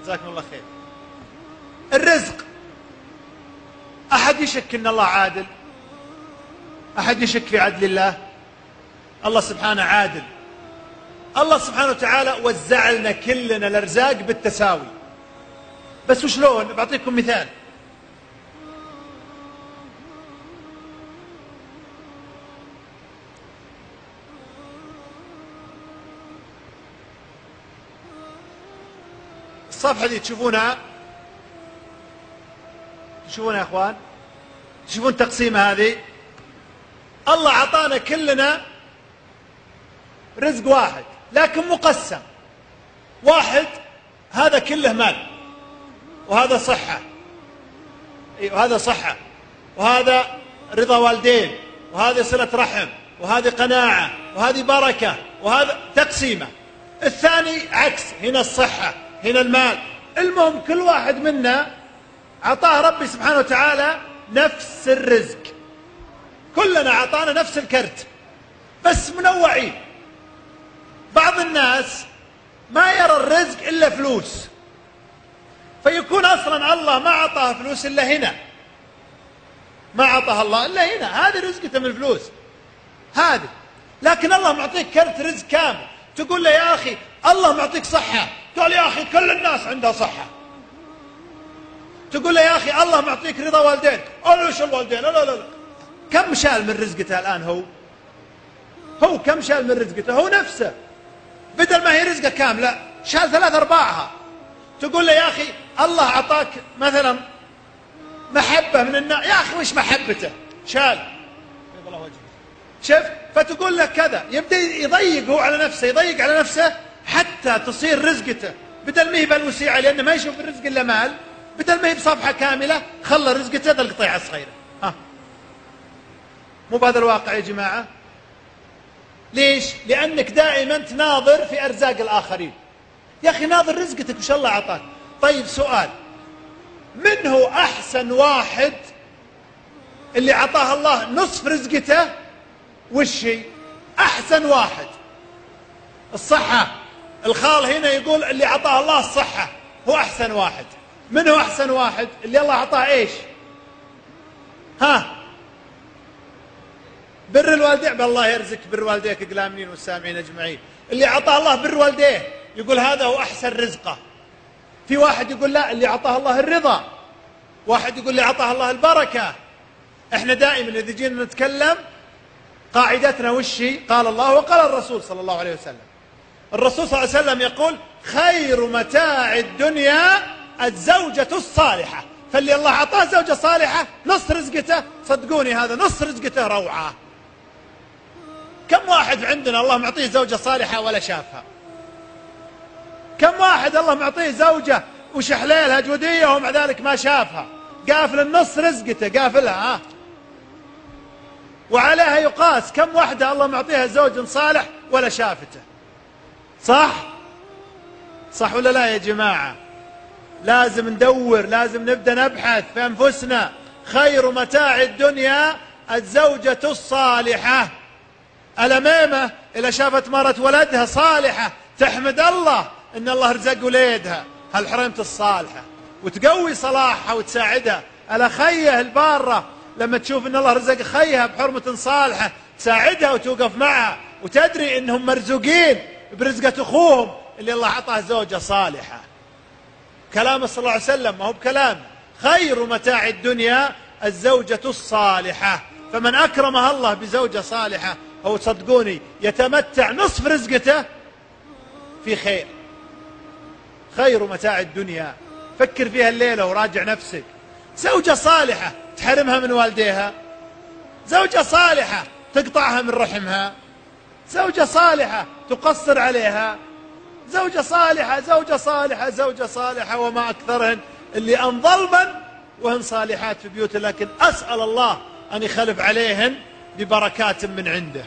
جزاكم الله خير. الرزق، أحد يشك أن الله عادل؟ أحد يشك في عدل الله؟ الله سبحانه عادل. الله سبحانه وتعالى وزع لنا كلنا الأرزاق بالتساوي. بس وشلون؟ بعطيكم مثال. الصفحة دي تشوفونها يا أخوان، تشوفون تقسيمة هذه. الله عطانا كلنا رزق واحد لكن مقسم. واحد هذا كله مال، وهذا صحة، وهذا صحة، وهذا رضا والدين، وهذه صلة رحم، وهذه قناعة، وهذه بركة، وهذا تقسيمة. الثاني عكس، هنا الصحة، هنا المال. المهم كل واحد منا عطاه ربي سبحانه وتعالى نفس الرزق، كلنا عطانا نفس الكرت بس منوعين. بعض الناس ما يرى الرزق إلا فلوس، فيكون أصلا الله ما عطاه فلوس إلا هنا، ما عطاه الله إلا هنا، هذه رزقته من الفلوس هذه. لكن الله معطيك كرت رزق كامل، تقول له يا أخي الله معطيك صحة، تقول يا أخي كل الناس عندها صحة. تقول له يا أخي الله معطيك رضا والدين، أنا وش الوالدين؟ لا لا لا. كم شال من رزقته الآن؟ هو كم شال من رزقته؟ هو نفسه بدل ما هي رزقه كاملة شال 3/4. تقول له يا أخي الله عطاك مثلا محبة من الناس، يا أخي وش محبته؟ شال. شوف، فتقول لك كذا، يبدأ يضيق هو على نفسه، يضيق على نفسه حتى تصير رزقته بدل ما هي بالوسيعة، لأنه ما يشوف الرزق إلا مال، بدل ما هي بصفحة كاملة خلى رزقته ذا القطيعة الصغيرة. مو بهذا الواقع يا جماعة؟ ليش؟ لأنك دائما تناظر في أرزاق الآخرين. يا أخي ناظر رزقتك وش الله عطاك. طيب سؤال، من هو أحسن واحد اللي عطاه الله نصف رزقته؟ وش هي أحسن واحد؟ الصحة. الخال هنا يقول اللي عطاه الله الصحة هو أحسن واحد. من هو أحسن واحد؟ اللي الله عطاه إيش؟ بر الوالدين. بالله يرزق بر والديك الآمنين والسامعين أجمعين. اللي عطاه الله بر والديه يقول هذا هو أحسن رزقه. في واحد يقول لا، اللي عطاه الله الرضا. واحد يقول اللي عطاه الله البركة. احنا دائما إذا جينا نتكلم قاعدتنا وشي؟ قال الله وقال الرسول صلى الله عليه وسلم. الرسول صلى الله عليه وسلم يقول خير متاع الدنيا الزوجة الصالحة. فاللي الله عطاه زوجة صالحة نص رزقته، صدقوني هذا نص رزقته روعة. كم واحد عندنا الله معطيه زوجة صالحة ولا شافها؟ كم واحد الله معطيه زوجة وشحليلها جودية ومع ذلك ما شافها؟ قافل النص رزقته، قافلها. وعليها يقاس كم واحدة الله معطيها زوج صالح ولا شافته. صح ولا لا يا جماعة؟ لازم ندور، لازم نبدأ نبحث في أنفسنا. خير متاع الدنيا الزوجة الصالحة. الأميمة إذا شافت مرة ولدها صالحة تحمد الله إن الله رزق وليدها هالحرمة الصالحة، وتقوي صلاحها وتساعدها. الأخيه البارة لما تشوف إن الله رزق خيها بحرمة صالحة تساعدها وتوقف معها، وتدري إنهم مرزوقين برزقة أخوهم اللي الله عطاه زوجة صالحة. كلام صلى الله عليه وسلم ما هو بكلام. خير متاع الدنيا الزوجة الصالحة. فمن أكرمها الله بزوجة صالحة هو صدقوني يتمتع نصف رزقته في خير. خير متاع الدنيا. فكر فيها الليلة وراجع نفسك. زوجة صالحة تحرمها من والديها، زوجة صالحة تقطعها من رحمها، زوجة صالحة تقصر عليها، زوجة صالحة زوجة صالحة زوجة صالحة، وما أكثرهن اللي أن ظلما وهن صالحات في بيوت. لكن أسأل الله أن يخلف عليهن ببركات من عنده.